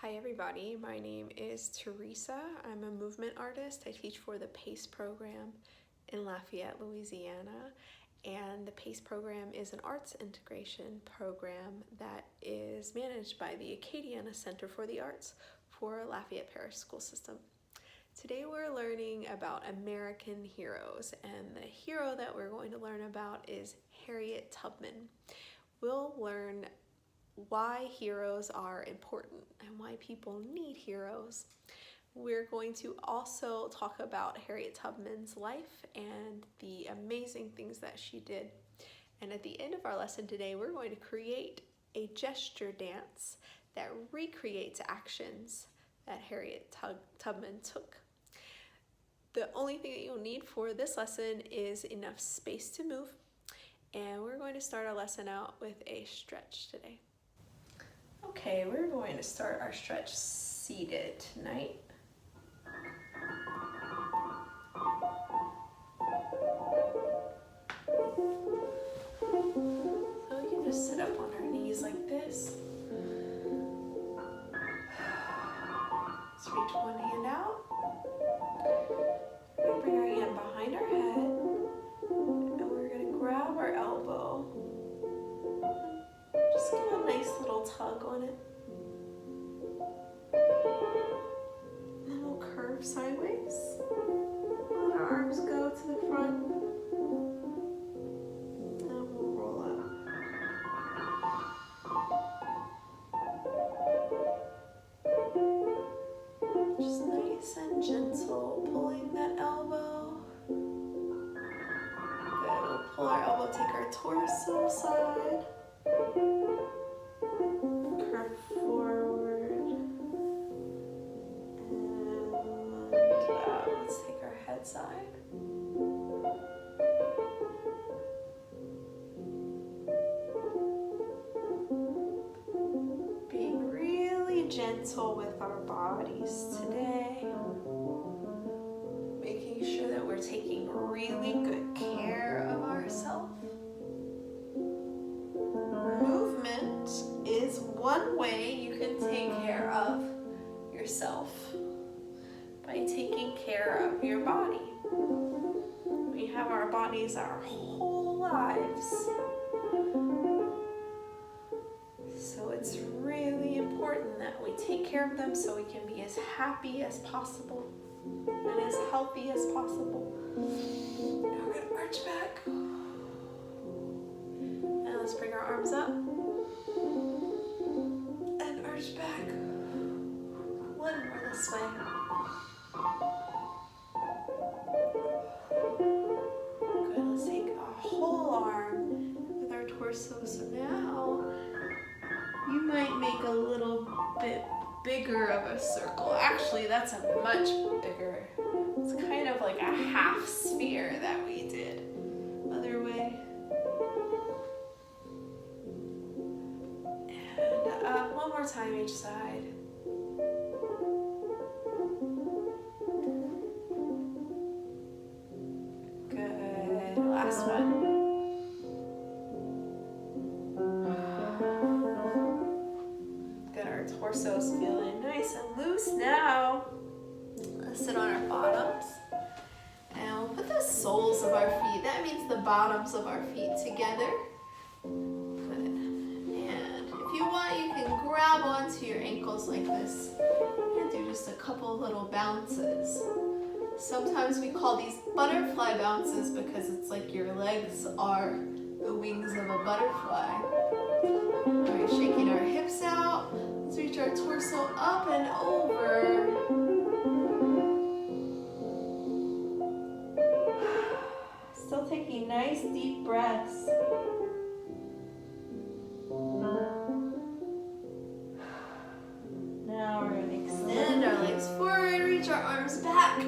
Hi everybody, my name is Theresa. I'm a movement artist. I teach for the PACE program in Lafayette, Louisiana. And the PACE program is an arts integration program that is managed by the Acadiana Center for the Arts for Lafayette Parish school system. Today we're learning about American heroes, and the hero that we're going to learn about is Harriet Tubman. We'll learn why heroes are important and why people need heroes. We're going to also talk about Harriet Tubman's life and the amazing things that she did. And at the end of our lesson today, we're going to create a gesture dance that recreates actions that Harriet Tubman took. The only thing that you'll need for this lesson is enough space to move. And we're going to start our lesson out with a stretch today. Okay, we're going to start our stretch seated tonight. So we can just sit up on our knees like this. Let's reach one hand out. We're going to bring our hand behind our head, and we're going to grab our elbow. Just give a nice little tug on it. And we'll curve sideways. Let our arms go to the front. And we'll roll up. Just nice and gentle, pulling that elbow. Good, we'll pull our elbow, take our torso side. Curve forward and out. Let's take our head side. Being really gentle with our bodies today. Making sure that we're taking really good care of ourselves. Movement is one way you can take care of yourself, by taking care of your body. We have our bodies our whole lives, so it's really important that we take care of them so we can be as happy as possible and as healthy as possible. Now we're going to arch back. And let's bring our arms up and arch back. One more this way. Good, let's take a whole arm with our torso. So now you might make a little bit bigger of a circle. Actually, that's a much bigger. It's kind of like a half sphere that we did. Other way. And up one more time each side. Good. Last one. Good. Our torso's feeling nice and loose now. Let's sit on our bottoms. And we'll put the soles of our feet, that means the bottoms of our feet, together. Good. And if you want, you can grab onto your ankles like this and do just a couple little bounces. Sometimes we call these butterfly bounces because it's like your legs are the wings of a butterfly. All right, shaking our hips out. Let's reach our torso up and over. Still taking nice deep breaths. Now we're going to extend our legs forward, reach our arms back,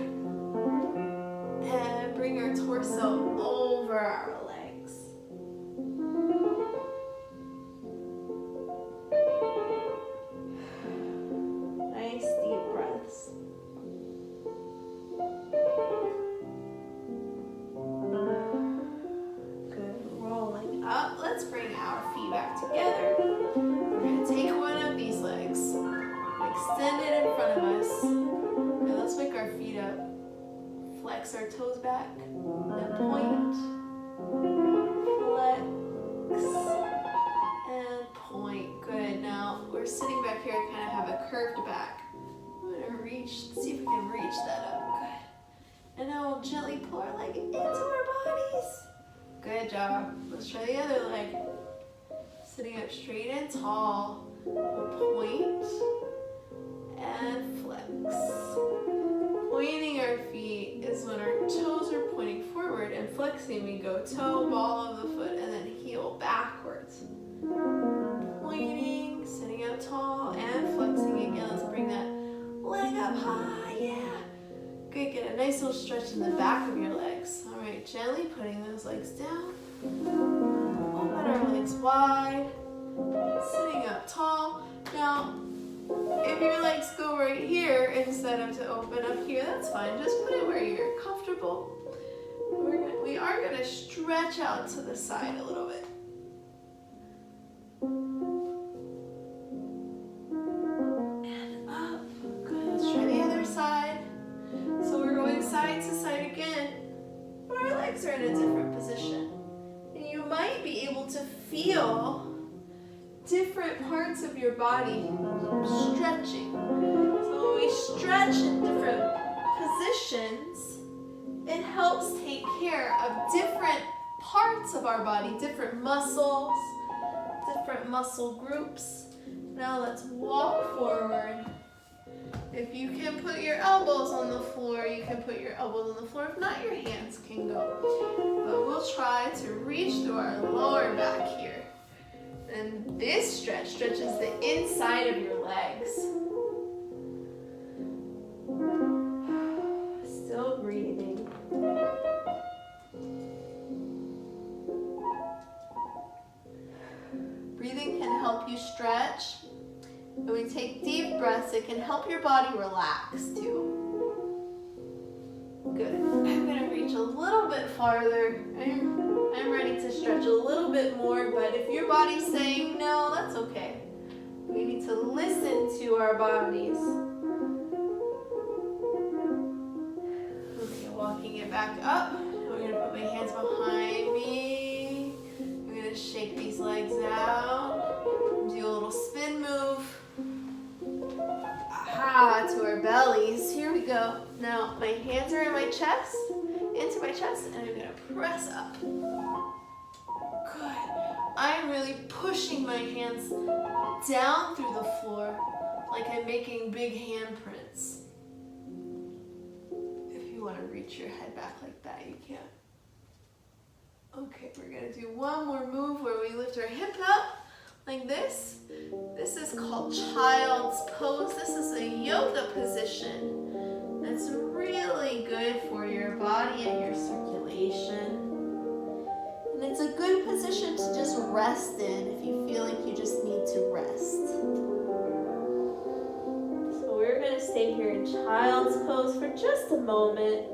and bring our torso over our legs. Nice deep breaths. Good, rolling up. Let's bring our feet back together. We're going to take one of these legs, flex our toes back, then point, flex, and point. Good. Now we're sitting back here, kind of have a curved back. I'm gonna reach, see if we can reach that up. Good. And now we'll gently pull our leg into our bodies. Good job. Let's try the other leg. Sitting up straight and tall. We'll point and flex. Pointing our feet is when our toes are pointing forward, and flexing we go toe, ball of the foot, and then heel backwards. Pointing, sitting up tall, and flexing again. Let's bring that leg up high, yeah. Good, get a nice little stretch in the back of your legs. All right, gently putting those legs down. Open our legs wide, sitting up tall. Now, if your legs go right here instead of to open up here, that's fine. Just put it where you're comfortable. We are gonna stretch out to the side a little bit. And up. Good. Let's try the other side. So we're going side to side again, but our legs are in a different position. And you might be able to feel different parts of your body stretching. So when we stretch in different positions, it helps take care of different parts of our body, different muscles, different muscle groups. Now let's walk forward. If you can put your elbows on the floor, you can put your elbows on the floor. If not, your hands can go. But we'll try to reach through our lower back here. And this stretches the inside of your legs. Still breathing. Breathing can help you stretch. When we take deep breaths, it can help your body relax too. Good. I'm going to reach a little bit farther. I'm ready to stretch a little bit more, but if your body's saying no, that's okay. We need to listen to our bodies. Okay, walking it back up. I'm going to put my hands behind me. I'm going to shake these legs out. Do a little spin move. Aha, to our bellies. Here we go. Now, my hands are in my chest, into my chest, and I'm going to press up. Good. I'm really pushing my hands down through the floor like I'm making big handprints. If you want to reach your head back like that, you can. Okay, we're going to do one more move where we lift our hip up like this. This is called child's pose. This is a yoga position that's really good for your body and your circulation. And it's a good position to just rest in if you feel like you just need to rest. So we're going to stay here in child's pose for just a moment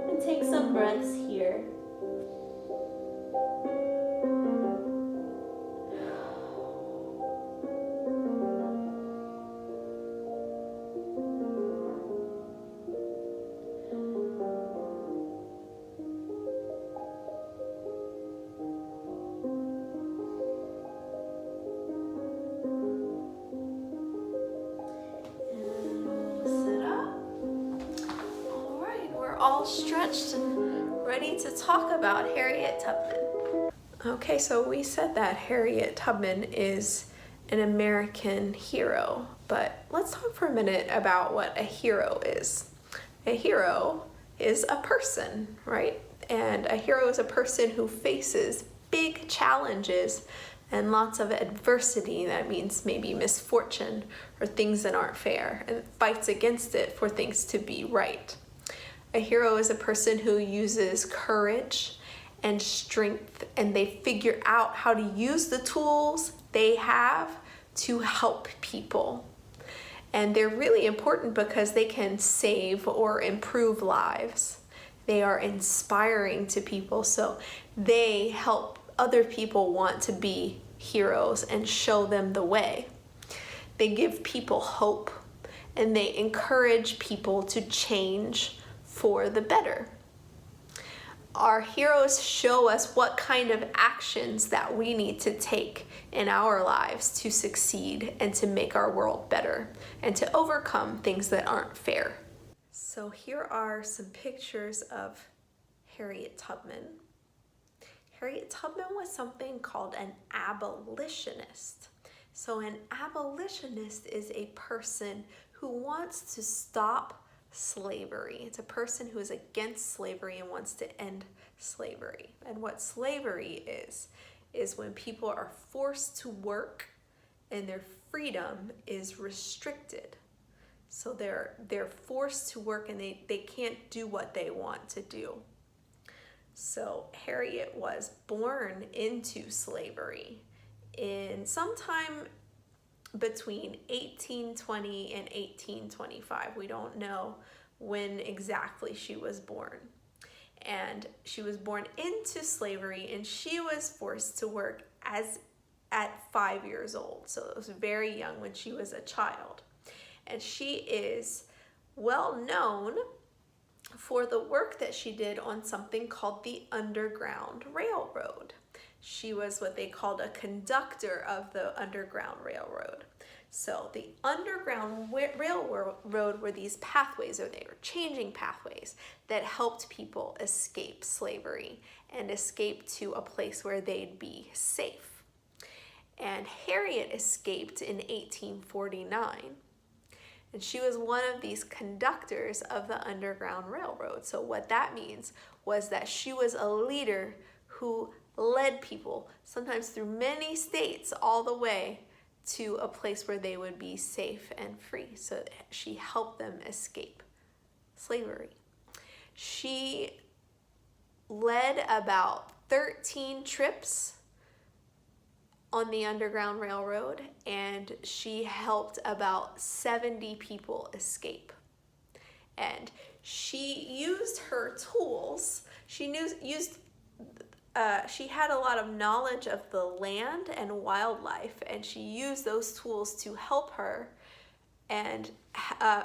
and take some breaths here. All stretched and ready to talk about Harriet Tubman. Okay, so we said that Harriet Tubman is an American hero, but let's talk for a minute about what a hero is. A hero is a person, right? And a hero is a person who faces big challenges and lots of adversity. That means maybe misfortune or things that aren't fair, and fights against it for things to be right. A hero is a person who uses courage and strength, and they figure out how to use the tools they have to help people. And they're really important because they can save or improve lives. They are inspiring to people, so they help other people want to be heroes and show them the way. They give people hope, and they encourage people to change for the better. Our heroes show us what kind of actions that we need to take in our lives to succeed and to make our world better and to overcome things that aren't fair. So here are some pictures of Harriet Tubman. Harriet Tubman was something called an abolitionist. So an abolitionist is a person who wants to stop slavery. It's a person who is against slavery and wants to end slavery. And what slavery is when people are forced to work and their freedom is restricted. So they're forced to work and they can't do what they want to do. So Harriet was born into slavery in sometime between 1820 and 1825. We don't know when exactly she was born. And she was born into slavery and she was forced to work at 5 years old. So it was very young when she was a child. And she is well known for the work that she did on something called the Underground Railroad. She was what they called a conductor of the Underground Railroad. So the Underground Railroad were these pathways, or they were changing pathways that helped people escape slavery and escape to a place where they'd be safe. And Harriet escaped in 1849. And she was one of these conductors of the Underground Railroad. So what that means was that she was a leader who led people, sometimes through many states, all the way to a place where they would be safe and free. So she helped them escape slavery. She led about 13 trips on the Underground Railroad, and she helped about 70 people escape. And she used her tools. She had a lot of knowledge of the land and wildlife, and she used those tools to help her and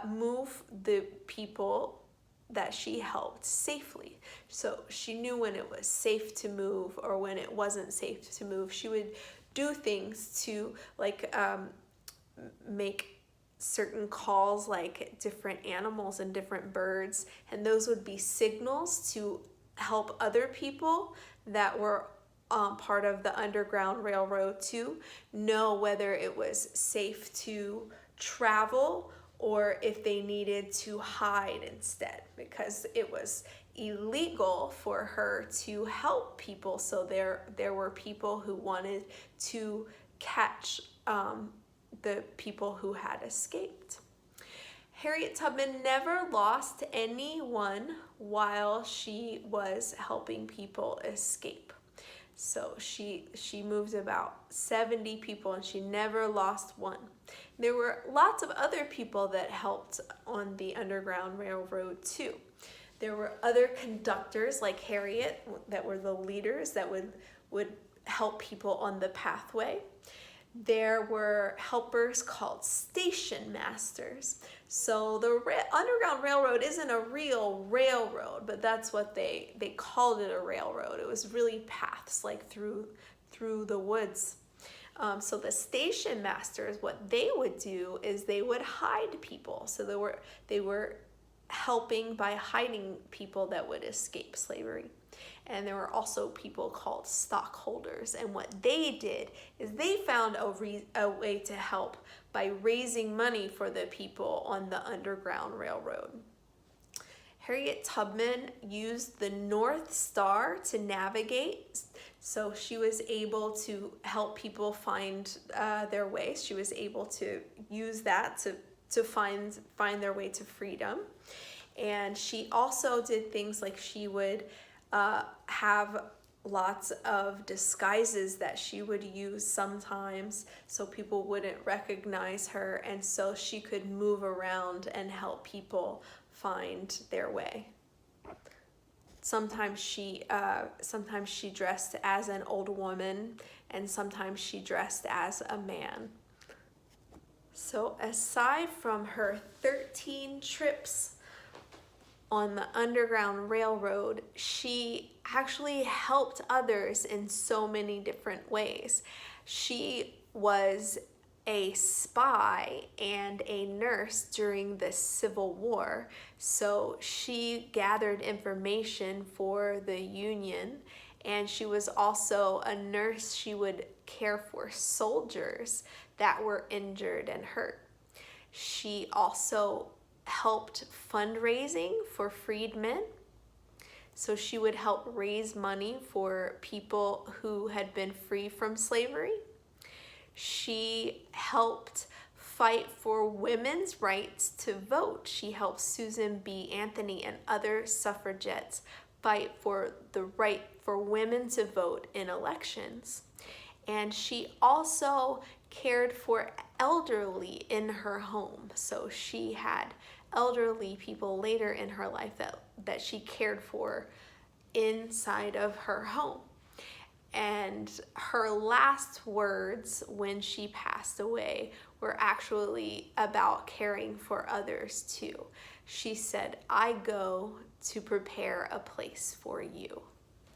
move the people that she helped safely. So she knew when it was safe to move or when it wasn't safe to move. She would do things to make certain calls, like different animals and different birds, and those would be signals to help other people that were part of the Underground Railroad to know whether it was safe to travel or if they needed to hide instead, because it was illegal for her to help people. So there were people who wanted to catch the people who had escaped. Harriet Tubman never lost anyone while she was helping people escape. So she moved about 70 people and she never lost one. There were lots of other people that helped on the Underground Railroad too. There were other conductors like Harriet that were the leaders that would help people on the pathway. There were helpers called station masters. So the Underground Railroad isn't a real railroad, but that's what they called it, a railroad. It was really paths like through the woods. So the station masters, what they would do is they would hide people. So they were helping by hiding people that would escape slavery. And there were also people called stockholders. And what they did is they found a way to help by raising money for the people on the Underground Railroad. Harriet Tubman used the North Star to navigate. So she was able to help people find their way. She was able to use that to find their way to freedom. And she also did things like she would have lots of disguises that she would use sometimes so people wouldn't recognize her, and so she could move around and help people find their way. Sometimes she dressed as an old woman, and sometimes she dressed as a man. So aside from her 13 trips on the Underground Railroad, she actually helped others in so many different ways. She was a spy and a nurse during the Civil War, so she gathered information for the Union, and she was also a nurse. She would care for soldiers that were injured and hurt. She also helped fundraising for freedmen. So she would help raise money for people who had been free from slavery. She helped fight for women's rights to vote. She helped Susan B. Anthony and other suffragettes fight for the right for women to vote in elections. And she also cared for elderly in her home. So she had elderly people later in her life that she cared for inside of her home. And her last words when she passed away were actually about caring for others too. She said, "I go to prepare a place for you."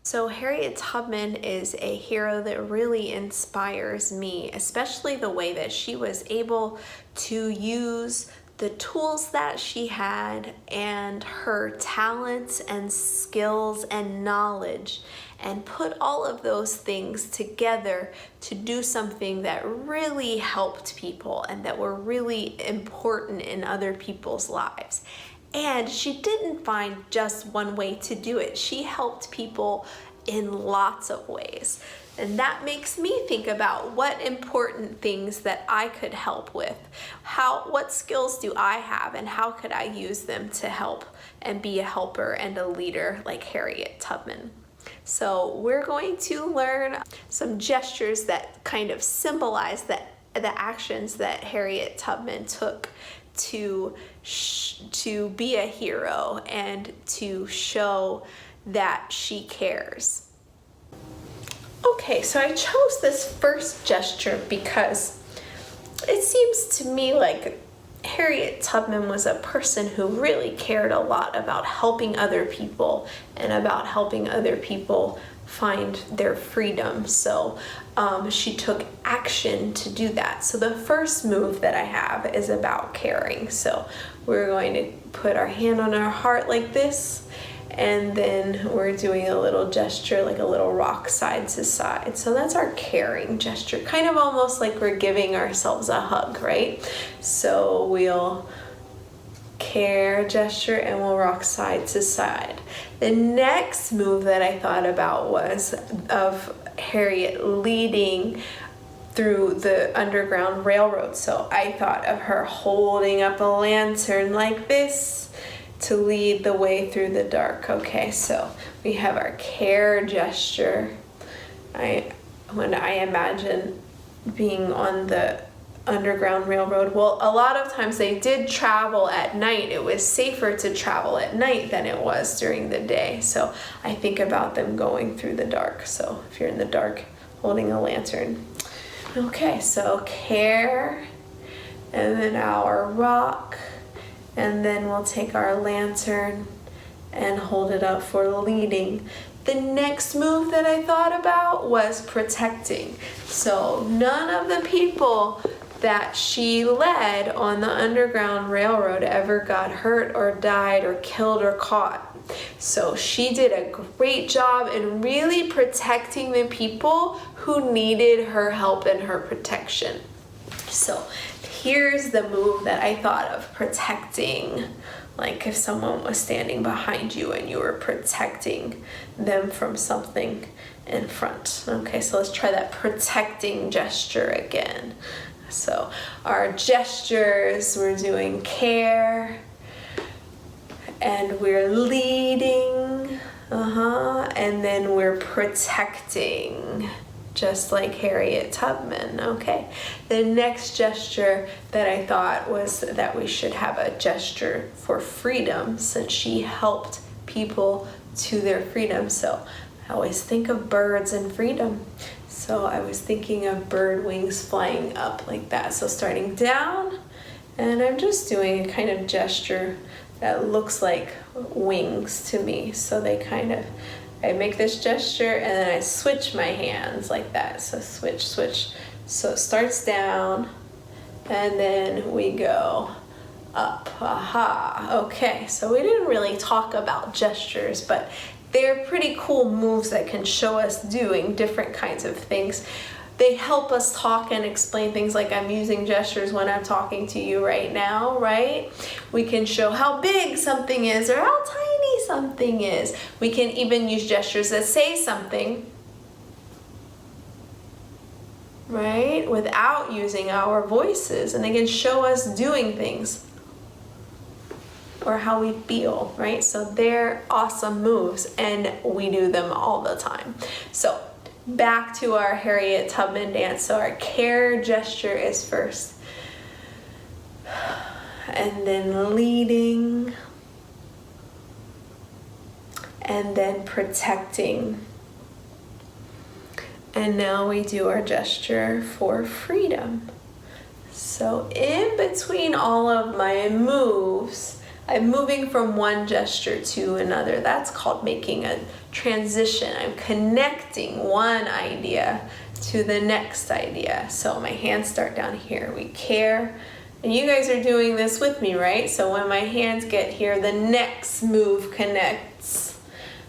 So Harriet Tubman is a hero that really inspires me, especially the way that she was able to use the tools that she had and her talents and skills and knowledge and put all of those things together to do something that really helped people and that were really important in other people's lives. And she didn't find just one way to do it. She helped people in lots of ways. And that makes me think about what important things that I could help with. What skills do I have and how could I use them to help and be a helper and a leader like Harriet Tubman? So we're going to learn some gestures that kind of symbolize the actions that Harriet Tubman took to be a hero and to show that she cares. Okay, so I chose this first gesture because it seems to me like Harriet Tubman was a person who really cared a lot about helping other people and about helping other people find their freedom. So she took action to do that. So the first move that I have is about caring. So we're going to put our hand on our heart like this, and then we're doing a little gesture, like a little rock side to side. So that's our caring gesture, kind of almost like we're giving ourselves a hug, right? So we'll care gesture and we'll rock side to side. The next move that I thought about was of Harriet leading through the Underground Railroad. So I thought of her holding up a lantern like this to lead the way through the dark. Okay, so we have our care gesture. When I imagine being on the Underground Railroad, well, a lot of times they did travel at night. It was safer to travel at night than it was during the day. So I think about them going through the dark. So if you're in the dark, holding a lantern. Okay, so care, and then our rock, and then we'll take our lantern and hold it up for leading. The next move that I thought about was protecting. So none of the people that she led on the Underground Railroad ever got hurt or died or killed or caught. So she did a great job in really protecting the people who needed her help and her protection. So here's the move that I thought of, protecting. Like if someone was standing behind you and you were protecting them from something in front. Okay, so let's try that protecting gesture again. So our gestures, we're doing care, and we're leading, and then we're protecting, just like Harriet Tubman. Okay, the next gesture that I thought was that we should have a gesture for freedom, since she helped people to their freedom. So I always think of birds and freedom. So I was thinking of bird wings flying up like that. So starting down, and I'm just doing a kind of gesture that looks like wings to me. So they kind of, I make this gesture and then I switch my hands like that. So switch, switch. So it starts down and then we go up. Aha. Okay, so we didn't really talk about gestures, but they're pretty cool moves that can show us doing different kinds of things. They help us talk and explain things, like I'm using gestures when I'm talking to you right now, right? We can show how big something is or how tiny something is. We can even use gestures that say something, right? Without using our voices, and they can show us doing things or how we feel, right? So they're awesome moves and we do them all the time. So back to our Harriet Tubman dance. So our care gesture is first, and then leading, and then protecting. And now we do our gesture for freedom. So in between all of my moves, I'm moving from one gesture to another. That's called making a transition. I'm connecting one idea to the next idea. So my hands start down here. We care. And you guys are doing this with me, right? So when my hands get here, the next move connects,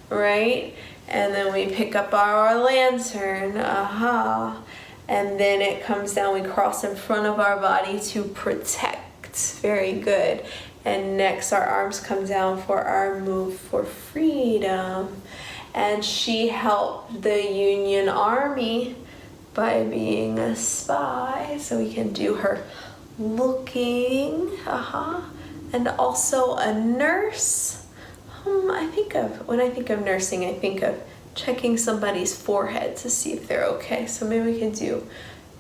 right? And then we pick up our lantern. Aha. And then it comes down. We cross in front of our body to protect. Very good. And next our arms come down for our move for freedom. And she helped the Union Army by being a spy. So we can do her looking, and also a nurse. When I think of nursing, I think of checking somebody's forehead to see if they're okay. So maybe we can do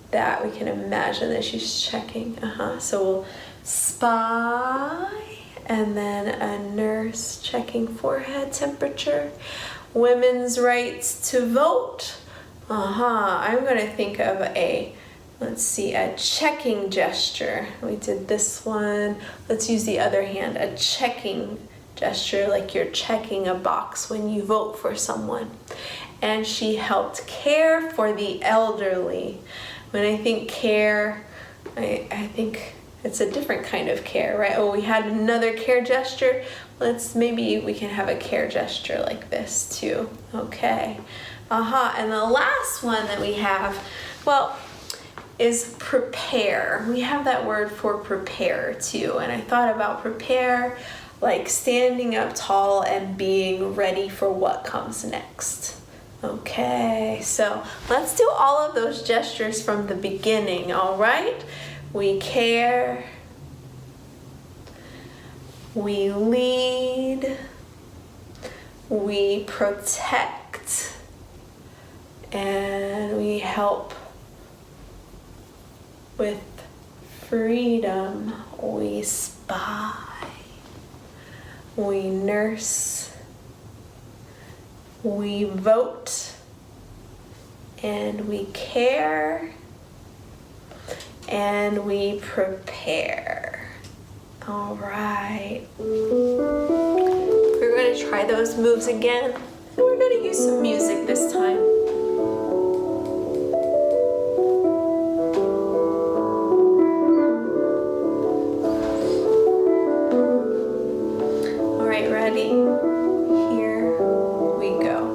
that. We can imagine that she's checking. So we'll spy, and then a nurse checking forehead temperature. Women's rights to vote. I'm going to think of a checking gesture. We did this one. Let's use the other hand. A checking gesture, like you're checking a box when you vote for someone. And she helped care for the elderly. When I think care, I think it's a different kind of care, right? Oh, we had another care gesture. Maybe we can have a care gesture like this too. Okay. And the last one that we have, is prepare. We have that word for prepare too. And I thought about prepare like standing up tall and being ready for what comes next. Okay, so let's do all of those gestures from the beginning, all right? We care, we lead, we protect, and we help with freedom. We spy, we nurse, we vote, and we care, and we prepare. All right. We're going to try those moves again. We're going to use some music this time. All right, ready? Here we go.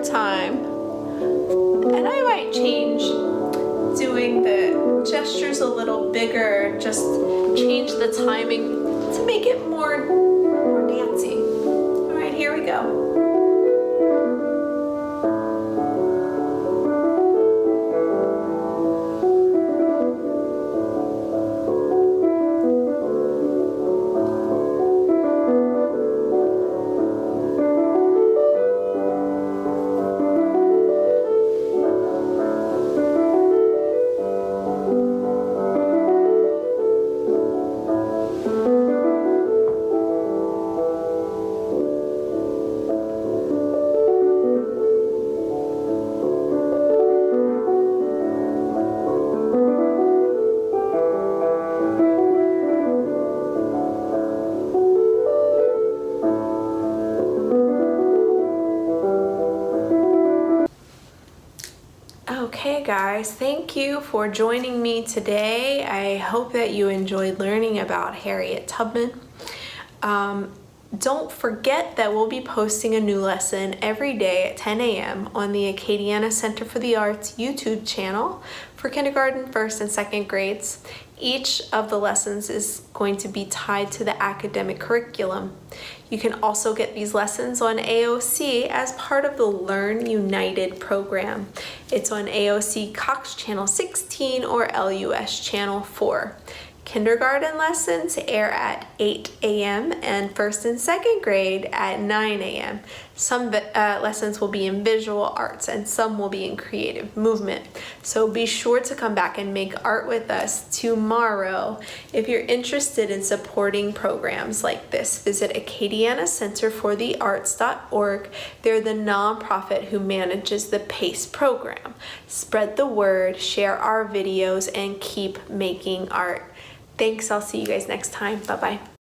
Time, and I might change doing the gestures a little bigger, just change the timing to make it more dancing. All right, here we go. Okay guys, thank you for joining me today. I hope that you enjoyed learning about Harriet Tubman. Don't forget that we'll be posting a new lesson every day at 10 a.m. on the Acadiana Center for the Arts YouTube channel for kindergarten, first and second grades. Each of the lessons is going to be tied to the academic curriculum. You can also get these lessons on AOC as part of the Learn United program. It's on AOC Cox Channel 16 or LUS Channel 4. Kindergarten lessons air at 8 a.m. and first and second grade at 9 a.m. Some lessons will be in visual arts and some will be in creative movement. So be sure to come back and make art with us tomorrow. If you're interested in supporting programs like this, visit Acadiana Center for the Arts.org. They're the nonprofit who manages the PACE program. Spread the word, share our videos, and keep making art. Thanks, I'll see you guys next time. Bye-bye.